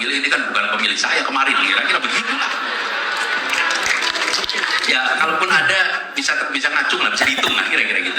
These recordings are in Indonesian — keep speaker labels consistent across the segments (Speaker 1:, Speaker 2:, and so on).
Speaker 1: pemilih ini kan bukan pemilih saya kemarin, kira-kira begitulah. Ya, kalaupun ada bisa ngacung lah, bisa dihitung lah, kira-kira gitu.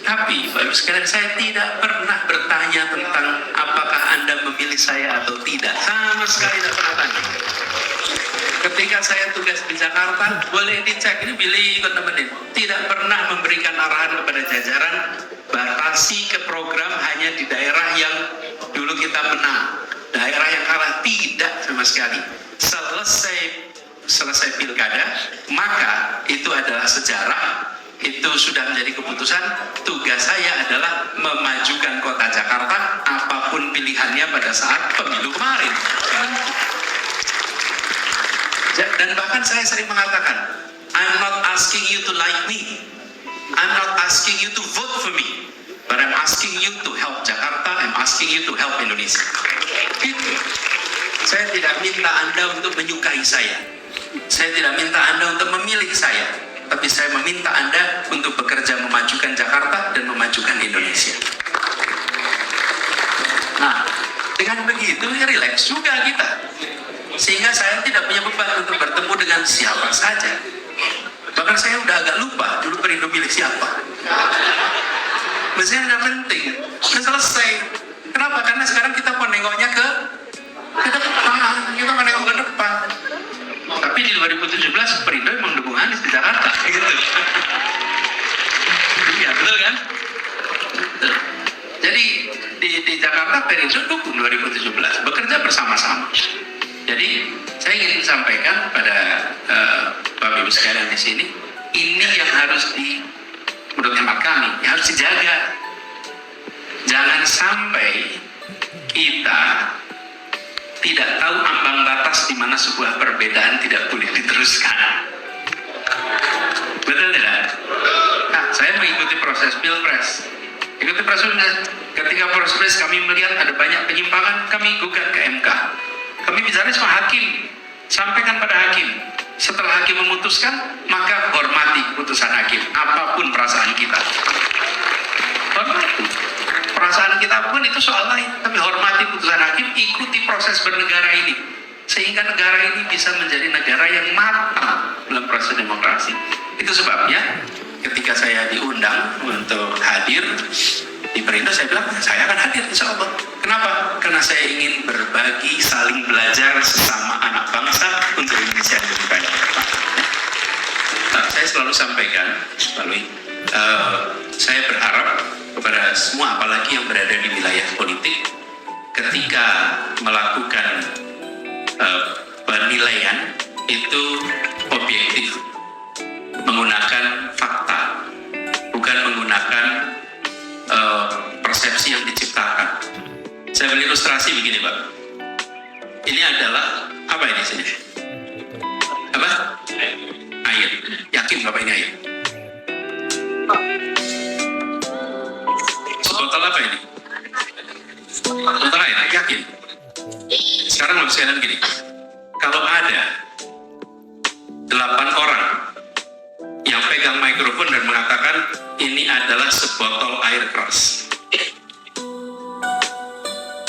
Speaker 1: Tapi Bapak Ibu sekalian, saya tidak pernah bertanya tentang apakah Anda memilih saya atau tidak. Sama sekali tidak pernah tanya. Ketika saya tugas di Jakarta, boleh dicek, ini Billy ikut nemenin. Tidak pernah memberikan arahan kepada jajaran, batasi ke program hanya di daerah yang dulu kita menang. Daerah yang kalah, tidak sama sekali. Selesai pilkada, maka itu adalah sejarah, itu sudah menjadi keputusan. Tugas saya adalah memajukan kota Jakarta apapun pilihannya pada saat pemilu kemarin. Dan bahkan saya sering mengatakan, I'm not asking you to like me, I'm not asking you to vote for me, but I'm asking you to help Jakarta, I'm asking you to help Indonesia. Gitu. Saya tidak minta Anda untuk menyukai saya. Saya tidak minta Anda untuk memilih saya, tapi saya meminta Anda untuk bekerja memajukan Jakarta dan memajukan Indonesia. Nah, dengan begitu rileks juga kita. Sehingga saya tidak punya beban untuk bertemu dengan siapa saja. Bahkan saya udah agak lupa dulu Perindo milih siapa. Maksudnya tidak penting, sudah selesai. Kenapa? Karena sekarang kita mau nengoknya ke depan, kita mau nengok ke depan. Tapi di 2017 Perindo emang dukung Anies di Jakarta, gitu. Iya, betul kan? Betul. Jadi di Jakarta Perindo dukung 2017, bekerja bersama-sama. Jadi saya ingin sampaikan pada Bapak Ibu sekalian di sini, ini yang harus menurut hemat kami, yang harus dijaga. Jangan sampai kita tidak tahu ambang batas di mana sebuah perbedaan tidak boleh diteruskan. Betul tidak? Nah, saya mengikuti proses Pilpres. Ketika proses Pilpres kami melihat ada banyak penyimpangan, kami gugat ke MK. Kami bicara sama hakim, sampaikan pada hakim. Setelah hakim memutuskan, maka hormati putusan hakim, apapun perasaan kita. Hormati. Perasaan kita pun itu soal lain, tapi hormati putusan hakim, ikuti proses bernegara ini. Sehingga negara ini bisa menjadi negara yang matang dalam proses demokrasi. Itu sebabnya ketika saya diundang untuk hadir di Perindo, saya bilang, saya akan hadir insya Allah. Kenapa? Karena saya ingin berbagi, saling belajar sesama anak bangsa untuk Indonesia yang lebih baik. Nah, saya selalu sampaikan, saya berharap kepada semua, apalagi yang berada di wilayah politik, ketika melakukan penilaian itu objektif, menggunakan fakta, bukan menggunakan persepsi yang diciptakan. Saya beri ilustrasi begini, Pak. Ini adalah apa ini sini? Apa? Air. Yakin Bapak ini air? Sebotol apa ini? Sebotol air. Yakin? Sekarang Bapak sekalian gini. Kalau ada 8 orang yang pegang mikrofon dan mengatakan ini adalah sebotol air keras,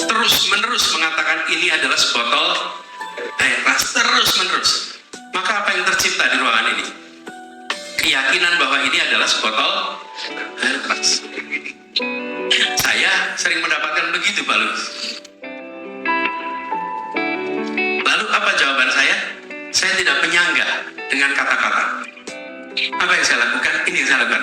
Speaker 1: terus-menerus mengatakan ini adalah sebotol air keras, terus-menerus, maka apa yang tercipta di ruangan ini? Keyakinan bahwa ini adalah sebotol air keras. Saya sering mendapatkan begitu, Pak Luhut. Lalu apa jawaban saya? Saya tidak menyanggah dengan kata-kata. Apa yang saya lakukan? Ini yang saya lakukan.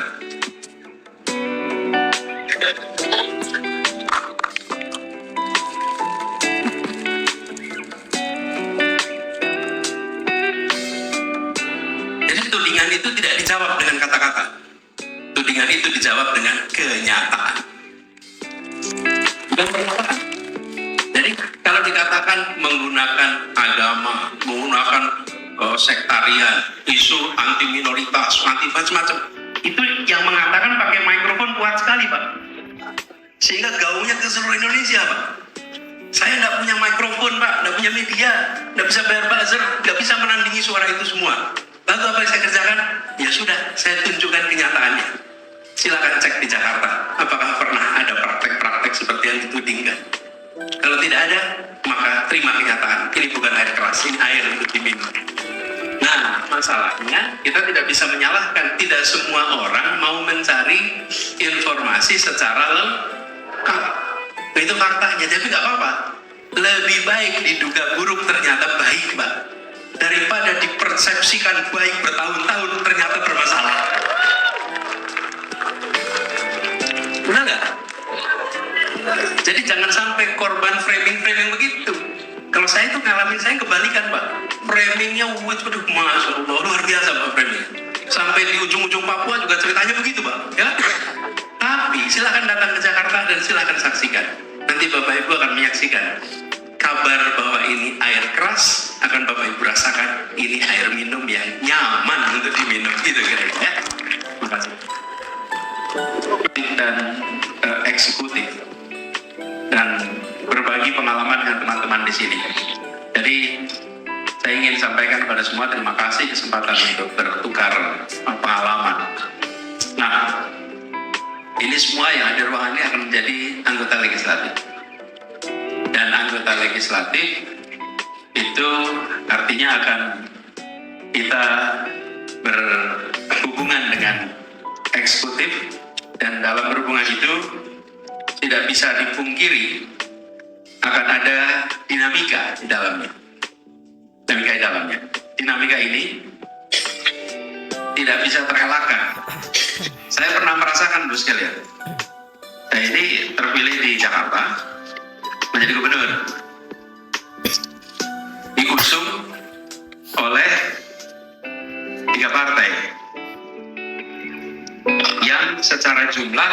Speaker 1: Jadi tudingan itu tidak dijawab dengan kata-kata. Tudingan itu dijawab dengan kenyataan. Bukan pernyataan. Jadi kalau dikatakan menggunakan agama, menggunakan sektarian, isu anti minoritas, anti macam-macam, itu yang mengatakan pakai mikrofon kuat sekali, Pak. Sehingga gaungnya ke seluruh Indonesia, Pak. Saya nggak punya mikrofon, Pak, nggak punya media, nggak bisa bayar buzzer, nggak bisa menandingi suara itu semua. Lalu apa yang saya kerjakan? Ya sudah, saya tunjukkan kenyataannya. Silakan cek di Jakarta, apakah pernah ada praktek-praktek seperti yang ditudingkan. Kalau tidak ada, maka terima kenyataan. keras, ini air untuk diminum. Nah, masalahnya kita tidak bisa menyalahkan. Tidak semua orang mau mencari informasi secara lengkap. Itu faktanya, tapi nggak apa-apa. Lebih baik diduga buruk ternyata baik, Mbak, daripada dipersepsikan baik bertahun-tahun ternyata bermasalah. Benar nggak? Jadi jangan sampai korban framing begitu. Kalau saya itu ngalamin, saya kebalikan, Pak. Framingnya, waduh, Masya Allah, luar biasa Pak framing. Sampai di ujung-ujung Papua juga ceritanya begitu, Pak. Ya? Tapi silakan datang ke Jakarta dan silakan saksikan. Nanti Bapak Ibu akan menyaksikan kabar bahwa ini air keras, akan Bapak Ibu rasakan ini air minum yang nyaman untuk diminum. Gitu kira-kira ya. Terima kasih. Dan eksekutif dan berbagi pengalaman dengan teman-teman di sini. Jadi saya ingin sampaikan kepada semua terima kasih kesempatan untuk bertukar pengalaman. Nah, ini semua yang ada di ruangan ini akan menjadi anggota legislatif. Dan anggota legislatif itu artinya akan kita berhubungan dengan eksekutif, dan dalam berhubungan itu tidak bisa dipungkiri akan ada dinamika di dalamnya. Dinamika ini tidak bisa terelakkan. Saya pernah merasakan, Bu sekalian. Saya ini terpilih di Jakarta menjadi gubernur. Diusung oleh 3 partai yang secara jumlah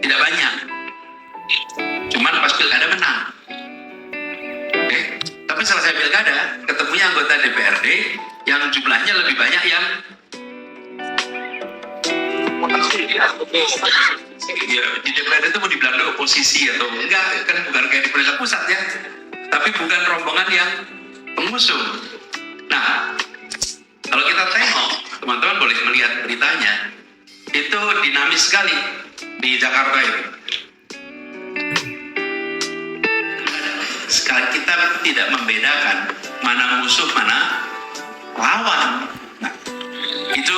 Speaker 1: tidak banyak. Cuman pas pilkada menang. Tapi selesai pilkada, ketemunya anggota DPRD yang jumlahnya lebih banyak yang ya, di DPRD itu mau dibilang oposisi atau enggak, kan bukan kayak di pemerintah pusat ya, tapi bukan rombongan yang pengusung. Nah, kalau kita tengok, teman-teman boleh melihat beritanya, itu dinamis sekali di Jakarta itu. Sekali kita tidak membedakan mana musuh, mana lawan. Nah, itu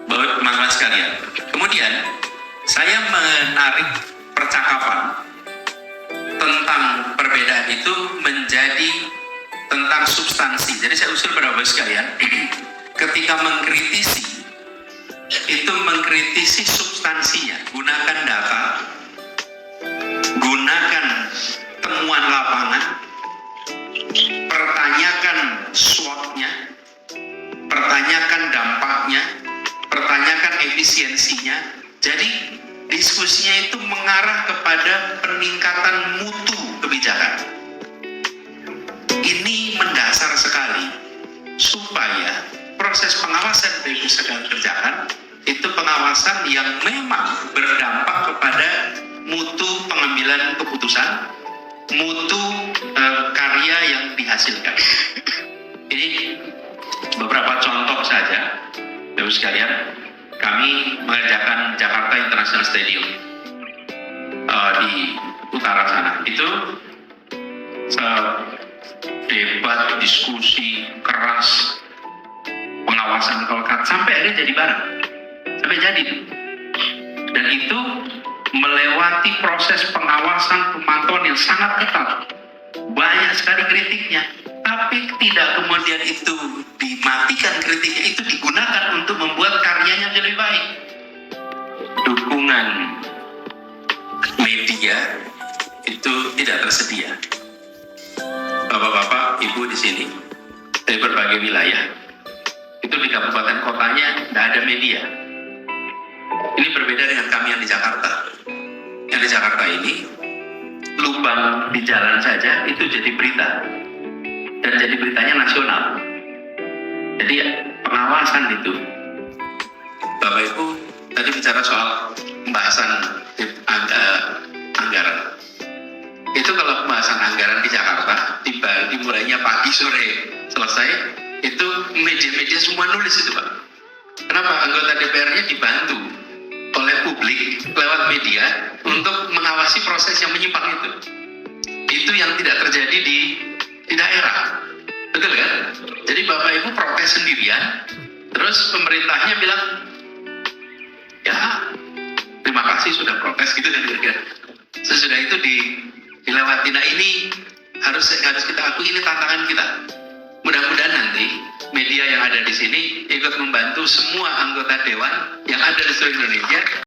Speaker 1: buat teman-teman sekalian. Kemudian saya menarik percakapan tentang perbedaan itu menjadi tentang substansi. Jadi saya usul pada Bapak sekalian, ketika mengkritisi itu mengkritisi substansinya, gunakan data, gunakan temuan lapangan, pertanyakan SWOT-nya, pertanyakan dampaknya, pertanyakan efisiensinya. Jadi diskusinya itu mengarah kepada peningkatan mutu kebijakan. Ini mendasar sekali supaya proses pengawasan yang Ibu sedang kerjakan itu pengawasan yang memang berdampak kepada mutu pengambilan keputusan, mutu karya yang dihasilkan. Ini beberapa contoh saja, Bapak sekalian. Kami mengerjakan Jakarta International Stadium di utara sana. Itu debat, diskusi keras, pengawasan kolkat sampai ada jadi barang, sampai jadi. Dan itu melewati proses pengawasan pemantauan yang sangat ketat. Banyak sekali kritiknya, tapi tidak kemudian itu dimatikan kritiknya, itu digunakan untuk membuat karyanya lebih baik. Dukungan media itu tidak tersedia. Bapak-bapak, Ibu di sini dari berbagai wilayah, itu di kabupaten kotanya tidak ada media. Ini berbeda dengan kami yang di Jakarta. Yang di Jakarta ini, lubang di jalan saja itu jadi berita. Dan jadi beritanya nasional. Jadi pengawasan itu, Bapak Ibu tadi bicara soal pembahasan anggaran. Itu kalau pembahasan anggaran di Jakarta, dimulainya pagi, sore, selesai, itu media-media semua nulis itu Pak. Kenapa? Anggota DPR-nya dibantu oleh publik lewat media untuk mengawasi proses yang menyimpang itu. Itu yang tidak terjadi di daerah. Betul kan? Jadi Bapak Ibu protes sendirian, terus pemerintahnya bilang, ya terima kasih sudah protes gitu kan. Sesudah itu dilewati. Nah ini harus kita akui, ini tantangan kita. Mudah-mudahan nanti media yang ada di sini ikut membantu semua anggota dewan yang ada di seluruh Indonesia